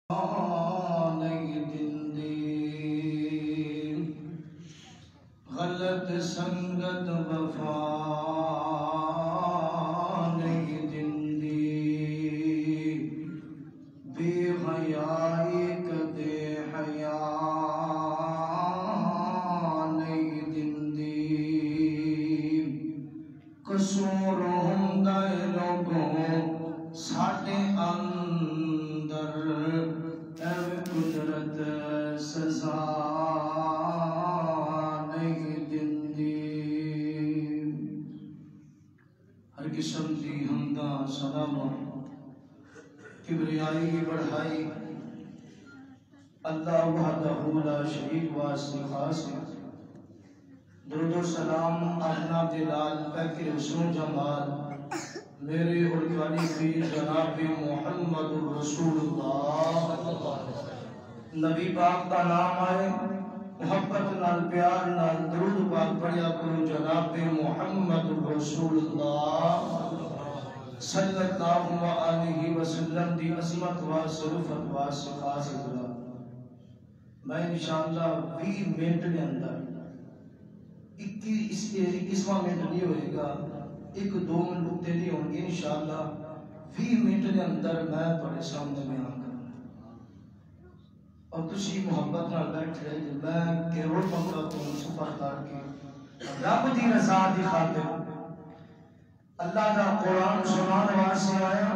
نہیں دندی غلط سنگت وفا نہیں دندی بے حیائی کدے حیا نہیں دندی قصور ہوندا اے لوگوں ساڈے اندر قدرت سزا نہیں دندی ہر قسم دی حمداں سلاماں کبریائی بڑھائی اللہ وحدہ لا شریک واسطے خاص ہے۔ درود و سلام اپنا دلال پاک رسول جمال میرے اور تواڈی پیر جناب محمد رسول اللہ نبی پاک کا نام آئے محبت نال پیار نال درود پاک پڑھیا کرو جناب محمد رسول اللہ صلی اللہ علیہ وسلم دی عظمت و شرفت و خاص حضرات میں انشاءاللہ 20 منٹ کے اندر 21واں منٹ نہیں ہوئے گا، 1-2 منٹ تے نہیں ہوں گے انشاءاللہ 20 منٹ کے اندر میں تھوڑے سامنے بیان کرنا اور تسی محبت نال بیٹھے رہے میں کیرول پکڑا تو سپر کر کے رب دی رضا دی خاطر اللہ دا قرآن سنان واسطے آیا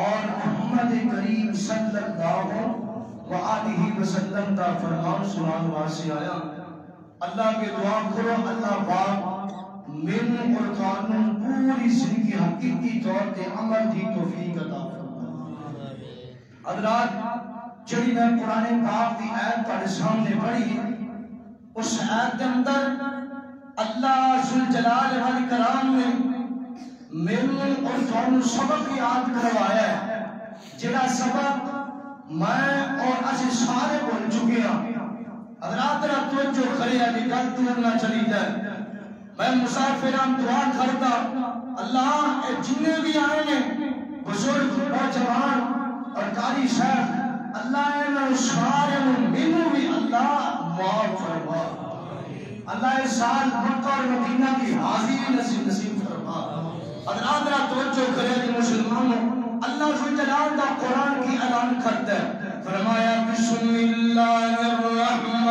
اور محمد کریم صلی اللہ علیہ وسلم دا فرمان سنان واسطے آیا۔ اللہ کے دعا کرو اللہ پاک میں اور تانوں پوری زندگی حقیقی طور تے عمل دی توفیق عطا فرمائے۔ حضرات جڑی میں قرآن پاک دی آیت تہاڈے سامنے پڑھی اس آیت کے اندر اللہ ذوالجلال والاکرام نے میرے اور تانوں سبق یاد کروایا ہے جڑا سبق میں اور اسی سارے بول چکے ہیں۔ حضرات را توجہ کرے علی گل دور نہ چلی جائے، میں مسافران دعا کرتا اللہ اے جننے بھی آئے ہیں بزرگ نوجوان اور قاری صاحب اللہ انہوں سارے مینوں بھی اللہ معاف فرما، اللہ اس سال مکہ اور مدینہ کی حاضری نصیب فرما۔ حضرات را توجہ کرے علی مسلمانوں اللہ ذوالجلال دا قرآن کی اعلان کرتا ہے، فرمایا بسم اللہ الرحمن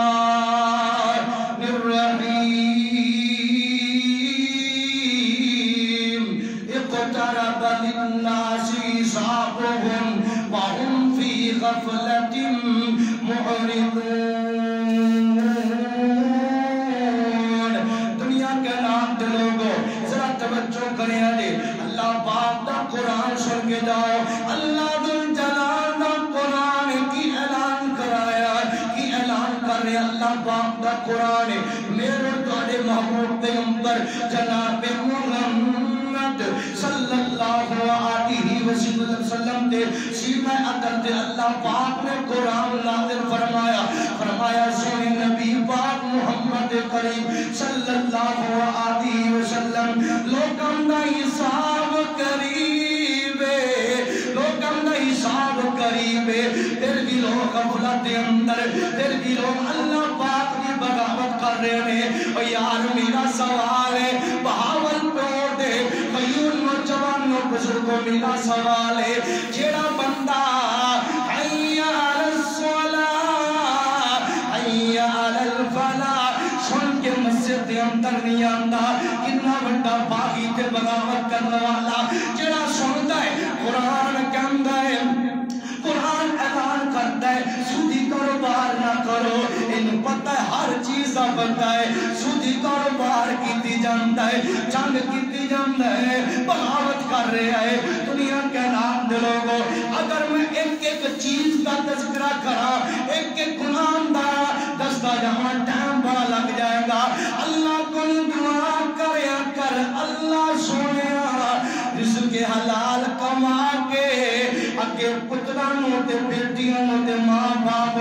الرحیم اقترب للناس حسابهم وهم في غفلة معرضون۔ دنیا کے نام دے لوگو ذرا توجہ کریں اللہ پاک دا قرآن سن کے جاؤ، اللہ ذوالجلال دا قرآن کی اعلان کرایا کی اعلان کر رہے اللہ پاک دا قرآن میرے تواڈے محبوب پیغمبر جناب محمد صلی اللہ علیہ وسلم دے سینہ اندر دے اللہ پاک نے قرآن نازل فرمایا، فرمایا سونے نبی پاک محمد کریم صلی اللہ علیہ وسلم لوگاں دا حساب قریب ہے، لوگاں دا حساب قریب ہے، پھر بھی لوگ غفلت دے اندر پھر بھی لوگ اللہ پاک کی بغاوت کر رہے ہیں۔ اور یار میرا سوال ہے بہاول توڑ دے قیون نوجوانوں بزرگوں میرا سوال ہے جیڑا بندہ حی علی الصلاۃ حی علی الفلاح سن کے مسجد دے اندر نہیں آندا، کتنا بڑا باغی تے بغاوت کرنے والا جیڑا سنتا ہے قرآن کہندا ہے قرآن اعلان کرتا ہے سودی کاروبار نہ کرو، ان پتہ ہے ہر چیز کا پتہ ہے سودی کاروبار کیتی جانتا ہے جنگ کیتی جانتا ہے بغاوت کر رہا ہے دنیا کے نام دے لوگو۔ اگر میں ایک ایک چیز کا تذکرہ کرا ایک ایک گناہ دا دستا جہاں ٹائم بڑا لگ جائے گا۔ اللہ کو دعا کریا کر اللہ سونیا رزق حلال کما کے اگے پترانوں تے بیٹیاں تے ماں باپ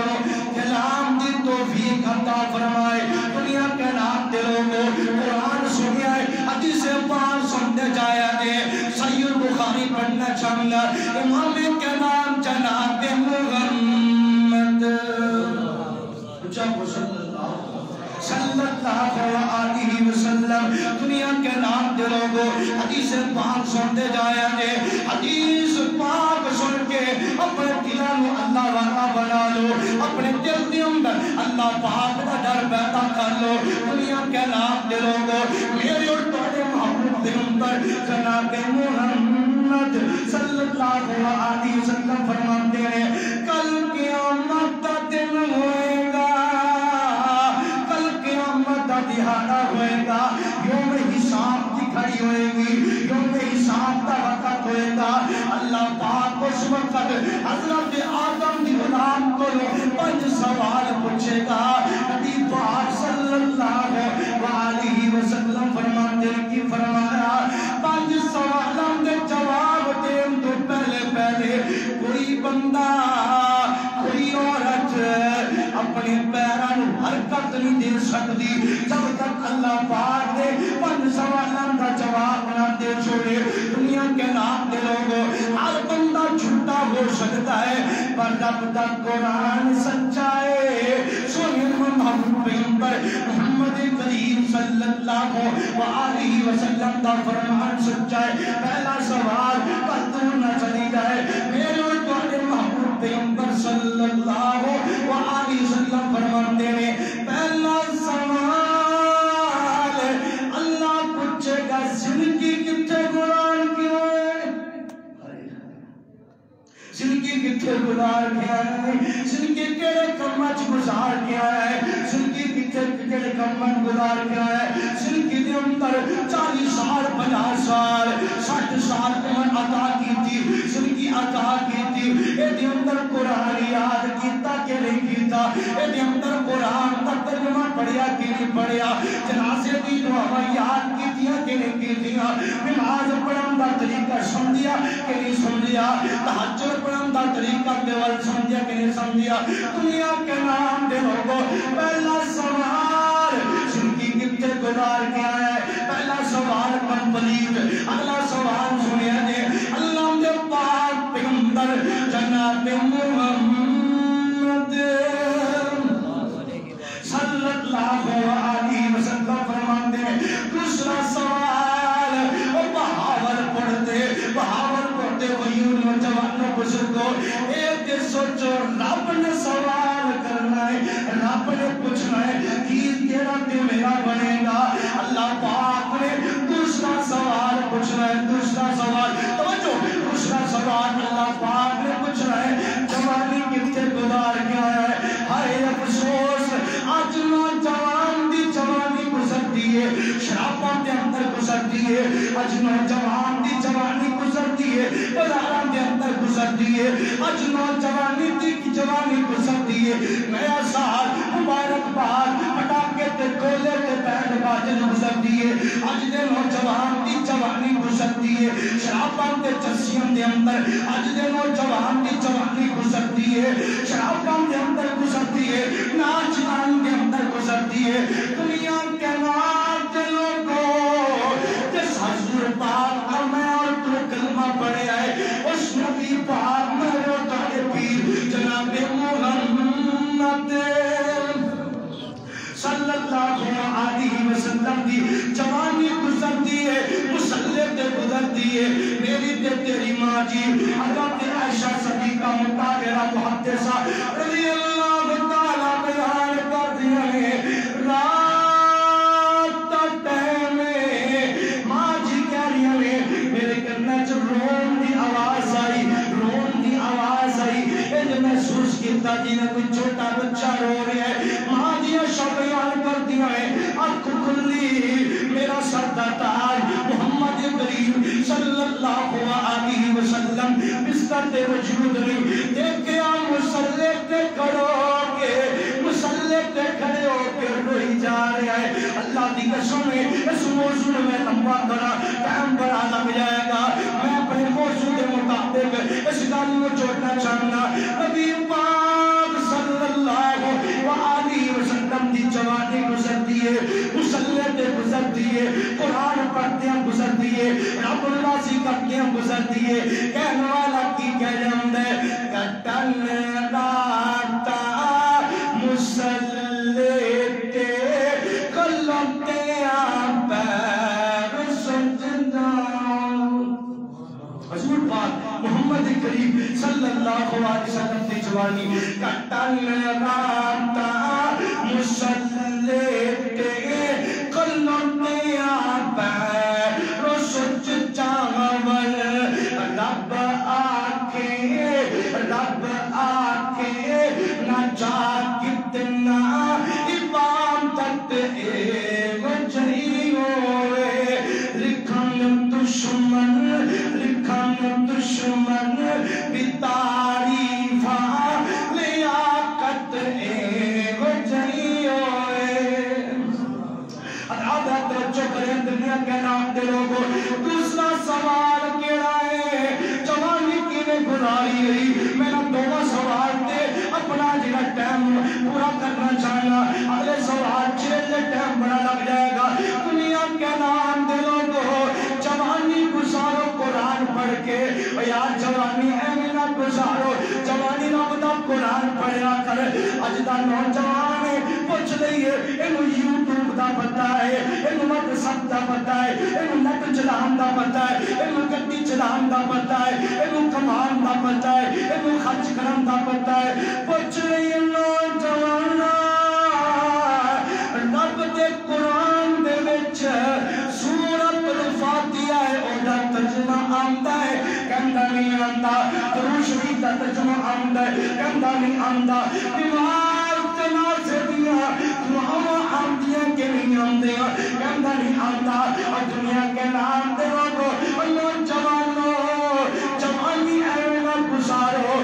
کلام دی توفیق عطا فرمائے۔ دنیا کے نام دے لوگو قرآن سنیا ہے حدیث پاک سنتے جایا دے صحیح بخاری پڑھنا چاہنا امام کے نام جناب محمد دنیا کے نام دے لوگو حدیث پاک سنتے جائیں گے حدیث پاک سن کے اپنے دلوں اللہ والا بنا لو اپنے دل کے اندر اللہ پاک کا ڈر پیدا کر لو دنیا کے نام دے لوگو میرے اور تمہارے محبوب کے اندر جناب محمد صلی اللہ علیہ وسلم فرماتے ہیں کل قیامت کا دن ہوئے گا کل قیامت کا دہاڑا ہوئے گا یوم حساب کی کھڑی ہوئے گی یوم حساب کا وقت ہوئے گا اللہ پاک اس وقت حضرت آدم کی اولاد کو 5 سوال پوچھے گا نبی پاک صلی اللہ علیہ وسلم فرماتے ہیں کہ فرمایا 5 سوالوں کے جواب دیں تو پہلے کوئی بندہ کوئی عورت اپنے پیروں حرکت نہیں دے سکتی جب تک اللہ پاک نے 5 سوالوں کا جواب نہ دے چھوڑے دنیا کے نام دے لوگوں ہر بندہ جھوٹا ہو سکتا ہے پر جب تک قرآن سچا ہے سونے محمد پیغمبر محمد کریم صلی اللہ علیہ وسلم کا فرمان سچا ہے پہلا سوال پر تو نہ چلی جائے میرے اور تمہارے محمد پیغمبر صلی اللہ علیہ وسلم فرماتے ہیں پہلا سوال اللہ پوچھے گا زندگی کتنے قرآن کیوں ہے زندگی کتنے گزار کیا ہے زندگی کیڑے کمچ گزار کیا ہے زندگی کتنے کمچ گزار کیا ہے زندگی دے اندر 40 سال 50 سال 60 سال عمر عطا کی تھی زندگی عطا کی تھی اے دے اندر قرآن یاد کیتا کہ نہیں کیتا اے دے اندر قرآن ترجمہ پڑھیا کہ نہیں پڑھیا جنازے دی دعا یاد کیتیاں کہ نہیں کیتیاں نماز پڑھن دا طریقہ سمجھیا کہ نہیں سمجھیا تہجد پڑھن دا طریقہ دیول سمجھیا کہ نہیں سمجھیا دنیا کے نام دے لوگو پہلا سوال زندگی کتنے گزار کیا ہے پہلا سوال کمپلیٹ اگلا سوال سنیا دے اللہ دے پاک پیغمبر جناب محمد صلی اللہ علیہ وسلم فرماتے ہیں دوسرا سوال بہاول پڑھتے وہی نوجوانوں بزرگوں ایک سوچو رب نے سوال کرنا ہے رب نے پوچھنا ہے کہ تیرا تے میرا بنے گا اللہ پاک نے دوسرا سوال پوچھنا ہے دوسرا سوال توجہ دوسرا سوال اللہ پاک نے پوچھنا ہے جوانی کتنے گزار گیا ہے ہائے افسوس آج نوجوان دی جوانی گزرتی ہے شراباں دے اندر گزرتی ہے آج نوجوان دی جوانی گزرتی ہے بازاراں دے اندر گزرتی ہے آج نوجوانی دی جوانی گزرتی ہے نیا سال مبارکباد پٹاخے تے گولے تے بینڈ باجے گزرتی ہے آج دے نوجوان دی جوانی گزرتی ہے شراباں تے چرسیاں دے اندر آج دے نوجوان دی جوانی گزرتی ہے شراباں دے اندر گزرتی ہے ناچ گان دے اندر گزرتی ہے دنیا کے نام دے لوگوں جس حضور پاک اور میں اور تو کلمہ پڑھے آئے اس نبی پاک میرے تارے پیر جناب محمد صلی اللہ علیہ وسلم دی جوانی گزرتی ہے مسلح تے گزرتی ہے میری تے تیری ماں جی حضرت عائشہ صدیقہ مطالعہ محدثہ رضی اللہ تعالیٰ بیان کر دیا ہے رات ٹائم ماں جی کہہ رہی ہے میرے کنے چ رون دی آواز آئی یہ محسوس کیتا جی نے کوئی چھوٹا بچہ رو رہا ہے ماں جی بیان کر دیا ہے آنکھ کھلی میرا سر دا تاج محمد کریم صلی اللہ علیہ وسلم بستر تے وجود نہیں دیکھیا مسلح تے کھڑو کے مسلح تے کھڑے ہو کے روئی جا رہا ہے اللہ دی قسم ہے اس موضوع میں لمبا کرا ٹائم بڑا لگ جائے گا میں اپنے موضوع کے مطابق اس گل کو چھوڑنا چاہنا نبی پاک صلی اللہ علیہ وسلم دی جوانی گزرتی ہے مسلح تے گزرتی ہے قرآن پڑھتے ہیں گزرتی ہے رب اللہ سی کرتے ہیں گزرتی ہے کہنے والا کی کہہ جاندے کٹن داتا مسلح تے کلتے ہیں صدف دی جوانی کٹن راتا مسلیتے قلوتے آپے رسج چاول رب آکے نہ جا کتنا عبادت وجہی ہوئے لکھن دشمن بھی تعریفہ لیاقت وجہی ہوئے آدھا توجہ کریں دنیا کے نام دے لوگوں دوسرا سوال کیڑا ہے جوانی کی نے گزاری رہی میرا دونوں سوال دے اپنا جنہ ٹائم پورا کرنا چاہنا اگلے سوال چھلے ٹائم بڑا لگ جائے گا دنیا کے نام دے لوگوں جوانی گزارو قرآن پڑھ کے یار جوانی ایمینا گزارو جوانی رب دا قرآن پڑھیا کر اجدہ نوجوان پوچھ لئیے انہوں یوٹیوب دا پتا ہے انہوں مدرسب دا پتا ہے انہوں نیٹ چلان دا پتا ہے انہوں گٹی چلان دا پتا ہے انہوں کمان دا پتا ہے انہوں خرچ کرم دا پتا ہے پوچھ لئیے نوجوانا رب دے قرآن دے وچ سورت الفاتحہ ہے اوہ ترجمہ آمدہ ہے کہندہ نہیں آمدہ دروشری دا ترجمہ آمدہ ہے کہندہ نہیں آمدہ بیمار تنازع دیا دعاوں آمدیاں کے نہیں آمدیاں کہندہ نہیں آمدہ اور دنیا کے نام دے لوگو نوجوانو جوانی ایونا گزارو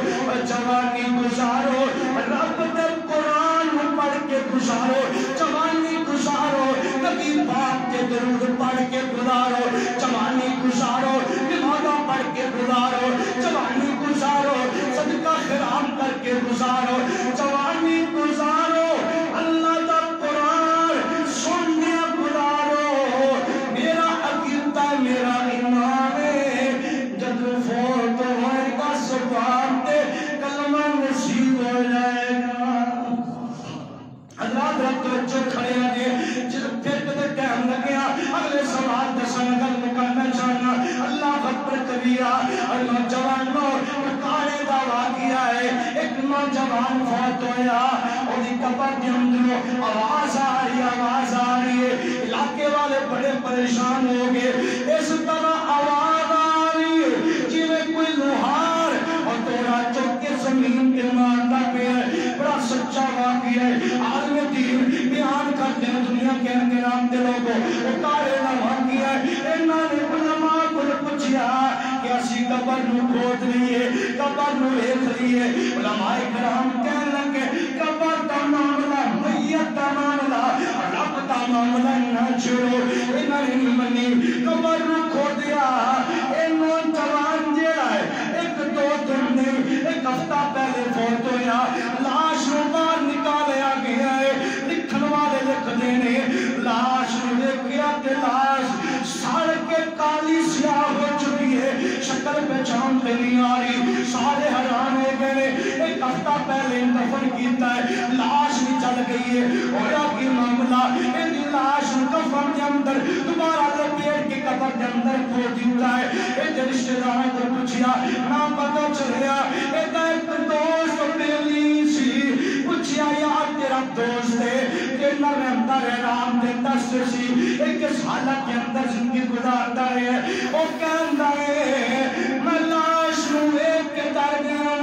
جوانی گزارو رب دے قرآن پڑھ کے گزارو جوانی گزارو نبی پاک کے درود پڑھ کے گزارو جوانی گزارو نمازہ پڑھ کے گزارو جوانی گزارو صدقہ خیرام کر کے گزارو جوانی گزارو اللہ دا قرآن سننے گزارو میرا عقیدہ میرا ایمان ہے جب فوت ہوئے گا سبحان دے کلمہ نصیب ہو جائے گا اللہ درد جو کھڑے ہیں جب پھر کدھر ٹائم لگیا اگلے سوال دسن گل مکانا چاہنا اللہ اکبر کبیرہ اور نوجوانوں مکانے دا واقعہ ہے ایک نوجوان فوت ہویا اور دی قبر کے اندروں آواز آ رہی ہے علاقے والے بڑے پریشان ہو گئے اس طرح آواز آ رہی ہے جنہیں کوئی لوہار اور توڑا چوکے زمین کے مارنا پہ ہے بڑا سچا واقعہ ہے عالم دین بیان کرتے ہیں دنیا کے نام دے لوگوں اتارے نہ واقعہ ہے انہوں نے علماء کو پوچھیا کہ اسی قبر نو کھود لیے قبر نو ایک لیے علماء کرام کہنے لگے قبر کا معاملہ میت کا معاملہ رب کا معاملہ نہ چھوڑو انہوں نے منی قبر نو کھود دیا انہوں جوان جیڑا ہے ایک دو دن نہیں ایک ہفتہ پہلے فوت ہویا لاش نو باہر نکالیا گیا ہے لکھن والے لکھ دینے لاش نو دیکھیا کہ لاش ساڑھ کے کالی سیاہ ہو چکی ہے شکل پہچان پہ نہیں آ رہی سارے حیران ہو گئے ایک ہفتہ پہلے دفن کیتا ہے لاش بھی چل گئی ہے ہویا کی معاملہ ان لاش کفن کے اندر دوبارہ لپیٹ کے قبر کے اندر کھو دیتا ہے ایک رشتہ داروں کو پوچھیا نام پتہ چلیا ایک دوست پہلی سی پوچھیا یار تیرا دوست ہے تیرا رہتا ہے رام دیتا سی ایک سالہ کے اندر زندگی گزارتا ہے وہ کہندا ہے میں لاش نو ایک کے در گیا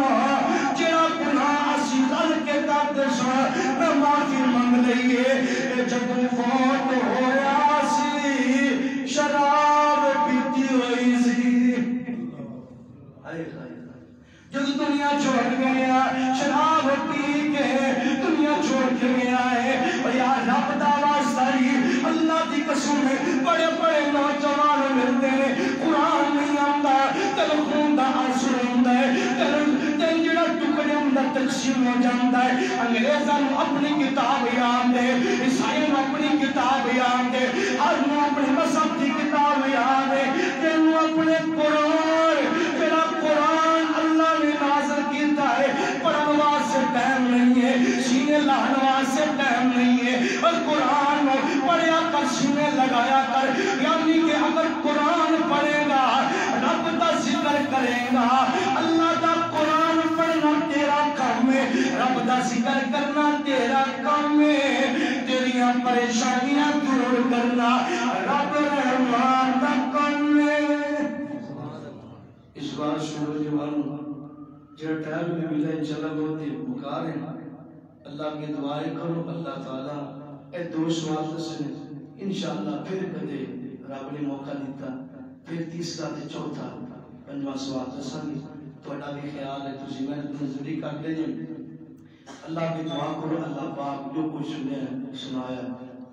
جڑا گناہ اسی گل کے درد سا میں معافی منگ لئیے جب فوت ہویا سی شراب پیتی ہوئی سی جب دنیا چھوڑ گیا شراب پی کے دنیا چھوڑ کے گیا ہے اور یا رب دا واسطہ ہی اللہ دی قسم ہے بڑے بڑے نوجوان ملتے ہیں قرآن نہیں آتا تل خون دا آنسو آتا ہے تل جڑا ٹکڑے اندر تقسیم ہو جاتا ہے انگریزاں اپنی کتاب یاد ہے عیسائیوں اپنی کتاب یاد ہے ہر نو اپنے مذہب کی کتاب یاد ہے تینوں اپنے قرآن تیرا قرآن اللہ نے نازل کیتا ہے پڑھن واسطے ٹائم نہیں ہے سینے لاہن واسطے ٹائم نہیں ہے اور قرآن پڑھیا کر سینے لگایا کر یعنی کہ اگر قرآن پڑھے گا رب کا ذکر کرے گا اللہ کا قرآن پڑھنا تیرا ذکر کرنا تیرا کام ہے، تیریاں پریشانیاں دور کرنا رب رحمان دا کام ہے۔ اس بار شروع جوان جہاں ٹائم میں ملا انشاءاللہ بہت ہی بکار ہے، اللہ کی دعائیں کرو، اللہ تعالیٰ اے دو سوال دسنے انشاءاللہ پھر کدے رب نے موقع دیتا پھر تیسرا تے چوتھا پنجواں سوال دساں گے، تھوڑا بھی خیال ہے تسی محنت مزدوری کر دے جے، اللہ کی دعا کرو اللہ پاک جو کچھ سنایا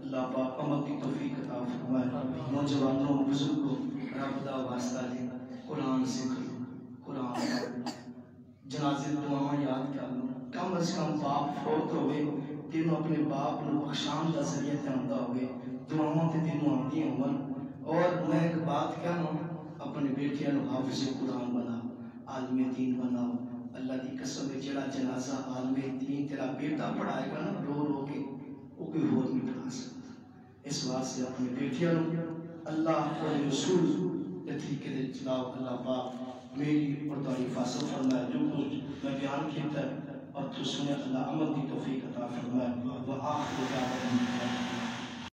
اللہ پاک عمل کی توفیق عطا فرمائے، نوجوانوں بزرگوں رب دا واسطہ دے قرآن سیکھ لو، قرآن پڑھ، جنازے دعاواں یاد کر لو، کم از کم باپ فوت ہوئے تینوں اپنے باپ نو بخشان دا ذریعہ تے آندا ہوئے، دعاواں تے تینوں آندی ہون۔ اور میں ایک بات کہنا، اپنے بیٹیاں نو حافظ قرآن بناؤ، عالم دین بناؤ، اللہ دی قسم ہے جڑا جنازہ عالم دین تیرا بیٹا پڑھائے گا نا رو رو کے وہ کوئی اور نہیں پڑھا سکتا، اس واسطے اپنے بیٹیاں نو اللہ اور رسول کے طریقے دے چلاؤ، اللہ پاک میری اور تمہاری حفاظت فرمائے، جو کچھ میں بیان کیتا ہے اور تو سنے اللہ عمل کی توفیق عطا فرمائے، وآخر دعوانا